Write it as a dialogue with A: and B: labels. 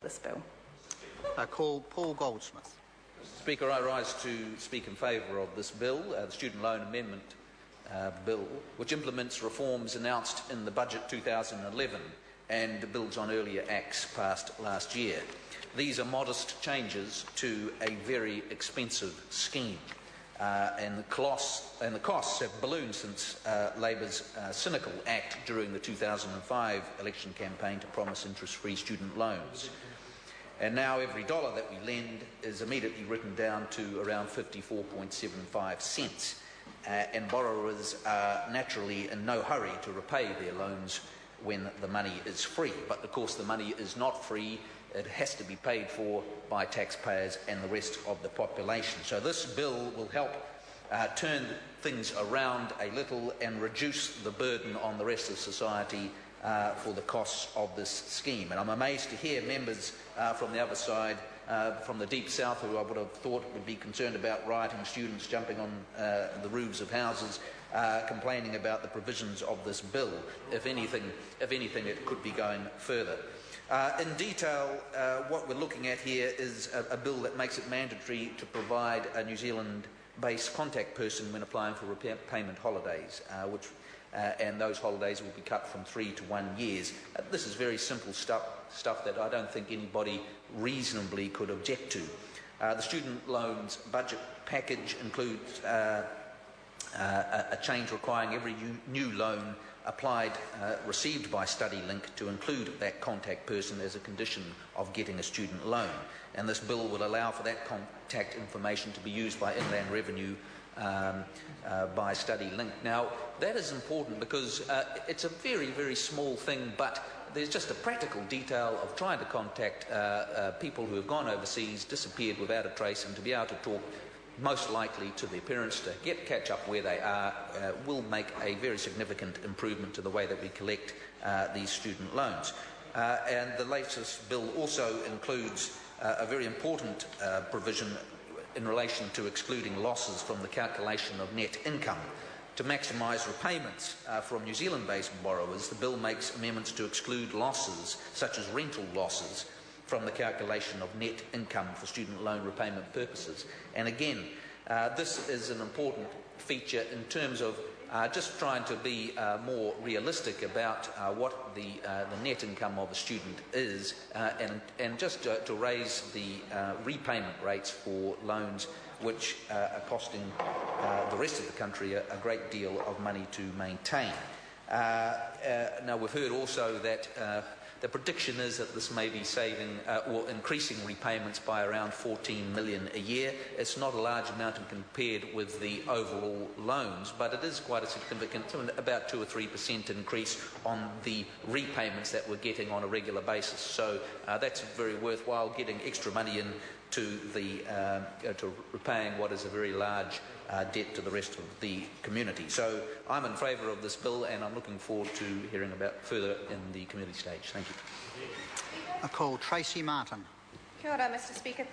A: this bill.
B: I call Paul Goldsmith.
C: Mr. Speaker, I rise to speak in favour of this bill, the Student Loan Amendment Bill, which implements reforms announced in the Budget 2011 and builds on earlier acts passed last year. These are modest changes to a very expensive scheme, and the costs have ballooned since Labour's cynical act during the 2005 election campaign to promise interest-free student loans. And now every dollar that we lend is immediately written down to around 54.75 cents. And borrowers are naturally in no hurry to repay their loans when the money is free. But of course the money is not free. It has to be paid for by taxpayers and the rest of the population. So this bill will help turn things around a little and reduce the burden on the rest of society for the costs of this scheme. And I'm amazed to hear members from the other side, from the deep south, who I would have thought would be concerned about rioting students jumping on the roofs of houses, complaining about the provisions of this bill. If anything, it could be going further. In detail, what we're looking at here is a bill that makes it mandatory to provide a New Zealand-based contact person when applying for repayment holidays, and those holidays will be cut from 3 to 1 year. This is very simple stuff that I don't think anybody reasonably could object to. The student loans budget package includes a change requiring every new loan received by StudyLink to include that contact person as a condition of getting a student loan. And this bill will allow for that contact information to be used by Inland Revenue by StudyLink. Now, that is important because it's a very, very small thing, but there's just a practical detail of trying to contact people who have gone overseas, disappeared without a trace, and to be able to talk most likely to their parents to catch up where they are will make a very significant improvement to the way that we collect these student loans. And the latest bill also includes a very important provision in relation to excluding losses from the calculation of net income. To maximise repayments from New Zealand-based borrowers, the bill makes amendments to exclude losses, such as rental losses, from the calculation of net income for student loan repayment purposes. And again, this is an important feature in terms of just trying to be more realistic about what the net income of a student is, and just to raise the repayment rates for loans which are costing the rest of the country a great deal of money to maintain. Now, we've heard also that the prediction is that this may be saving or increasing repayments by around 14 million a year. It's not a large amount compared with the overall loans, but it is quite a significant, about 2 or 3% increase on the repayments that we're getting on a regular basis. So that's very worthwhile, getting extra money in to repaying what is a very large debt to the rest of the community. So I'm in favour of this bill, and I'm looking forward to hearing about further in the committee stage. Thank you.
B: I call Tracy Martin.
A: Kia ora, Mr. Speaker.